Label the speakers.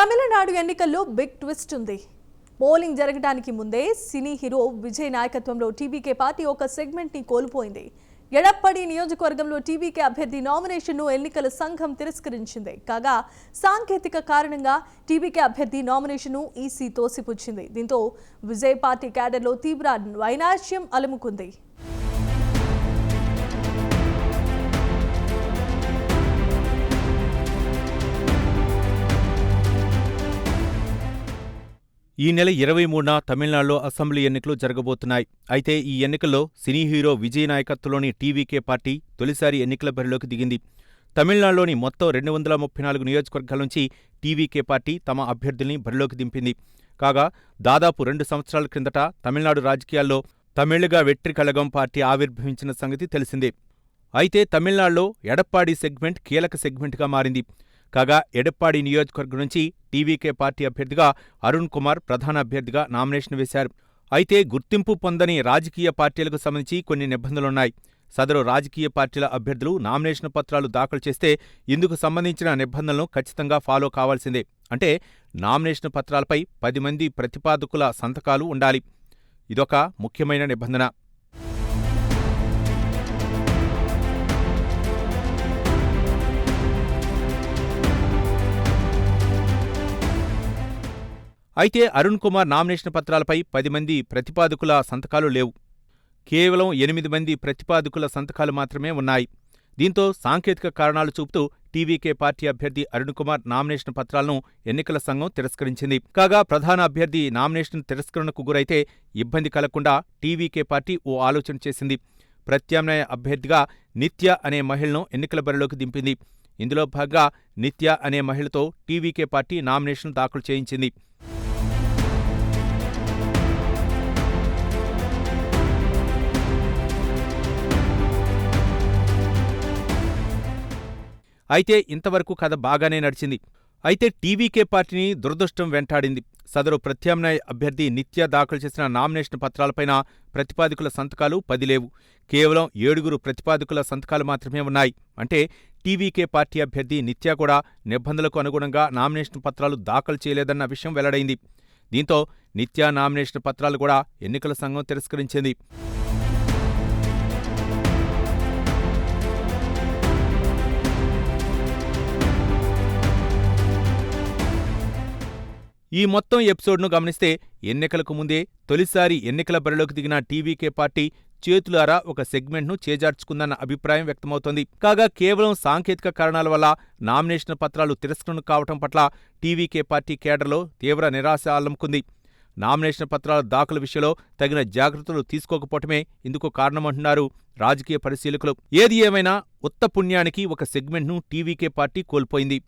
Speaker 1: తమిళనాడు ఎన్నికల్లో big twist ఉంది. Polling జరగడానికి ముందే సినీ హీరో విజయ్ నాయకత్వంలో టీవీకే పార్టీ ఒక సెగ్మెంట్ ని కోల్పోయింది. ఎడప్పడి నియోజకవర్గంలో టీవీకే అభ్యర్థి నామినేషన్ను ఎన్నికల సంఘం తిరస్కరించింది. కాగా సాంకేతిక కారణంగా టీవీకే అభ్యర్థి నామినేషన్ను ఈసీ తోసిపుచ్చింది. దీంతో విజయ్ పార్టీ క్యాడర్లో తీవ్ర వైనాశ్యం అలుముకుంది.
Speaker 2: ఈ నెల 23న తమిళనాడులో అసెంబ్లీ ఎన్నికలు జరగబోతున్నాయి. అయితే ఈ ఎన్నికల్లో సినీ హీరో విజయ్ నాయకత్వంలోని టీవీకే పార్టీ తొలిసారి ఎన్నికల బరిలోకి దిగింది. తమిళనాడులోని మొత్తం 234 నియోజకవర్గాల నుంచి టీవీకే పార్టీ తమ అభ్యర్థుల్ని బరిలోకి దింపింది. కాగా దాదాపు 2 సంవత్సరాల క్రిందట తమిళనాడు రాజకీయాల్లో తమిళగా వెట్రి కళగం పార్టీ ఆవిర్భవించిన సంగతి తెలిసిందే. అయితే తమిళనాడులో ఎడప్పాడి సెగ్మెంట్ కీలక సెగ్మెంట్గా మారింది. కాగా ఎడప్పాడి నియోజకవర్గం నుంచి టీవీకే పార్టీ అభ్యర్థిగా అరుణ్ కుమార్ ప్రధాన అభ్యర్థిగా నామినేషన్ వేశారు. అయితే గుర్తింపు పొందని రాజకీయ పార్టీలకు సంబంధించి కొన్ని నిబంధనలున్నాయి. సదరు రాజకీయ పార్టీల అభ్యర్థులు నామినేషన్ పత్రాలు దాఖలు చేస్తే ఇందుకు సంబంధించిన నిబంధనలను ఖచ్చితంగా ఫాలో కావాల్సిందే. అంటే నామినేషన్ పత్రాలపై 10 మంది ప్రతిపాదకుల సంతకాలు ఉండాలి. ఇదొక ముఖ్యమైన నిబంధన. అయితే అరుణ్ కుమార్ నామినేషన్ పత్రాలపై 10 మంది ప్రతిపాదకుల సంతకాలు లేవు. కేవలం 8 మంది ప్రతిపాదకుల సంతకాలు మాత్రమే ఉన్నాయి. దీంతో సాంకేతిక కారణాలు చూపుతూ టీవీకే పార్టీ అభ్యర్థి అరుణ్ కుమార్ నామినేషన్ పత్రాలను ఎన్నికల సంఘం తిరస్కరించింది. కాగా ప్రధాన అభ్యర్థి నామినేషన్ తిరస్కరణకు గురైతే ఇబ్బంది కలగకుండా టీవీకే పార్టీ ఓ ఆలోచన చేసింది. ప్రత్యామ్నాయ అభ్యర్థిగా నిత్య అనే మహిళను ఎన్నికల బరిలోకి దింపింది. ఇందులో భాగంగా నిత్య అనే మహిళతో టీవీకే పార్టీ నామినేషన్ దాఖలు చేయించింది. అయితే ఇంతవరకు కథ బాగానే నడిచింది. అయితే టీవీకే పార్టీని దురదృష్టం వెంటాడింది. సదరు ప్రత్యామ్నాయ అభ్యర్థి నిత్య దాఖలు చేసిన నామినేషన్ పత్రాలపైన ప్రతిపాదకుల సంతకాలు 10 లేవు. కేవలం 7 ప్రతిపాదకుల సంతకాలు మాత్రమే ఉన్నాయి. అంటే టీవీకే పార్టీ అభ్యర్థి నిత్య కూడా నిబంధనలకు అనుగుణంగా నామినేషన్ పత్రాలు దాఖలు చేయలేదన్న విషయం వెల్లడైంది. దీంతో నిత్య నామినేషన్ పత్రాలు కూడా ఎన్నికల సంఘం తిరస్కరించింది. ఈ మొత్తం ఎపిసోడ్ను గమనిస్తే ఎన్నికలకు ముందే తొలిసారి ఎన్నికల బరిలోకి దిగిన టీవీకే పార్టీ చేతులారా ఒక సెగ్మెంట్ను చేజార్చుకుందన్న అభిప్రాయం వ్యక్తమవుతోంది. కాగా కేవలం సాంకేతిక కారణాల వల్ల నామినేషన్ పత్రాలు తిరస్కరణ కావటం పట్ల టీవీకే పార్టీ కేడర్లో తీవ్ర నిరాశ అలుముకుంది. నామినేషన్ పత్రాల దాఖలు విషయంలో తగిన జాగ్రత్తలు తీసుకోకపోవటమే ఇందుకు కారణమంటున్నారు రాజకీయ పరిశీలకులు. ఏది ఏమైనా ఉత్త పుణ్యానికి ఒక సెగ్మెంట్ను టీవీకే పార్టీ కోల్పోయింది.